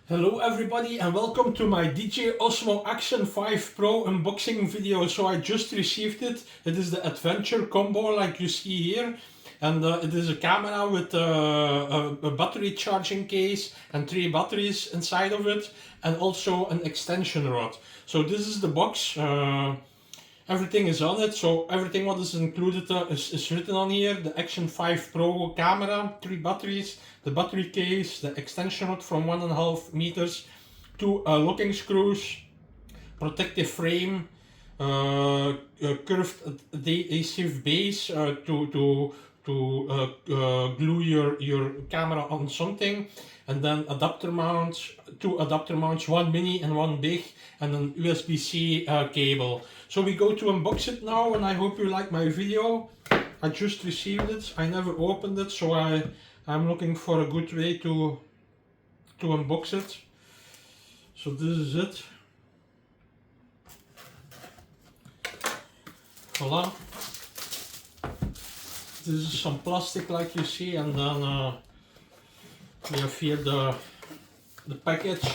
Hello everybody and welcome to my Dji Osmo Action 5 Pro unboxing video. So I just received it. It is the adventure combo like you see here. And it is a camera with a battery charging case and 3 batteries inside of it. And also an extension rod. So this is the box. Everything is on it, so everything what is included is written on here. The Action 5 Pro camera, 3 batteries, the battery case, the extension rod from 1.5 meters, 2 locking screws, protective frame, curved adhesive base to glue your camera on something, and then adapter mounts, 2 adapter mounts, 1 mini and 1 big, and an USB-C cable. So we go to unbox it now, and I hope you like my video. I just received it, I never opened it, so I'm looking for a good way to unbox it. So this is it. Voila. This is some plastic like you see, and then we have here the package.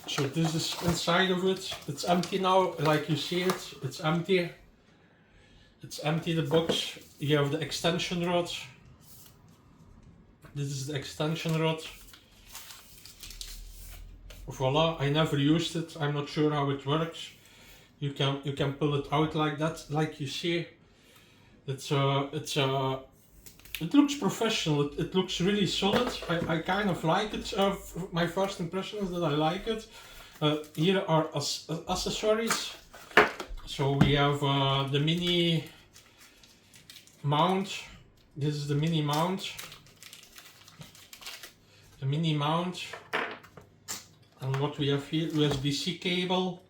So this is inside of it. It's empty now, like you see it. It's empty. It's empty, the box. You have the extension rod. This is the extension rod. Voila, I never used it. I'm not sure how it works. You can pull it out like that, like you see. It looks professional. It looks really solid. I kind of like it. My first impression is that I like it. Here are accessories. So we have the mini mount. This is the mini mount. The mini mount. And what we have here, USB-C cable.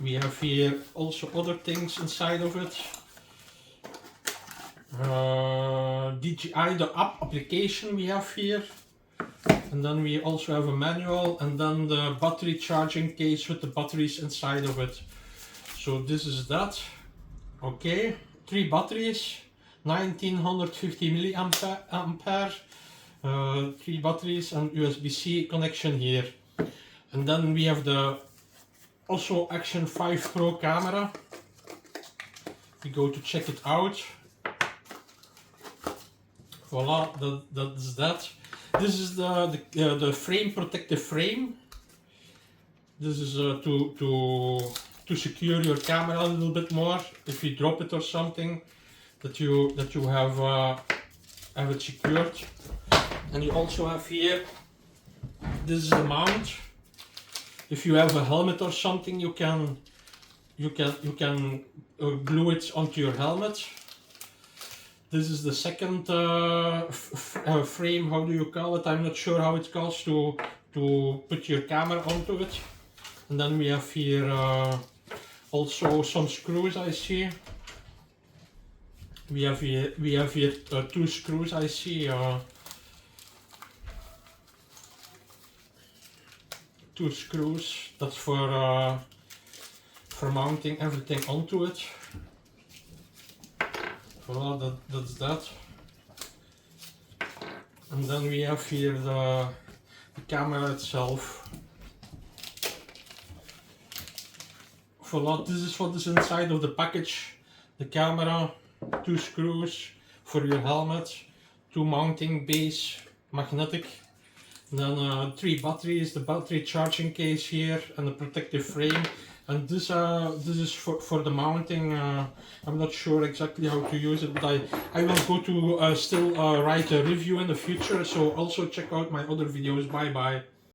We have here also other things inside of it. DJI, the app application we have here. And then we also have a manual, and then the battery charging case with the batteries inside of it. So this is that. Okay, 3 batteries, 1950 milliampere, 3 batteries and USB-C connection here. And then we have the also Action 5 Pro camera. We go to check it out. Voila, that's that. This is the frame, protective frame. This is to secure your camera a little bit more if you drop it or something, that you have it secured. And you also have here, this is the mount. If you have a helmet or something, you can glue it onto your helmet. This is the second frame. How do you call it? I'm not sure how it calls, to put your camera onto it. And then we have here also some screws, I see. We have here 2 screws, I see. 2 screws. That's for mounting everything onto it. Voilà, that's that. And then we have here the camera itself. Voilà, this is what is inside of the package. The camera, 2 screws for your helmet, 2 mounting base, magnetic. And then 3 batteries, the battery charging case here, and the protective frame. And this is for the mounting. I'm not sure exactly how to use it, but I will go to still write a review in the future. So also check out my other videos. Bye bye.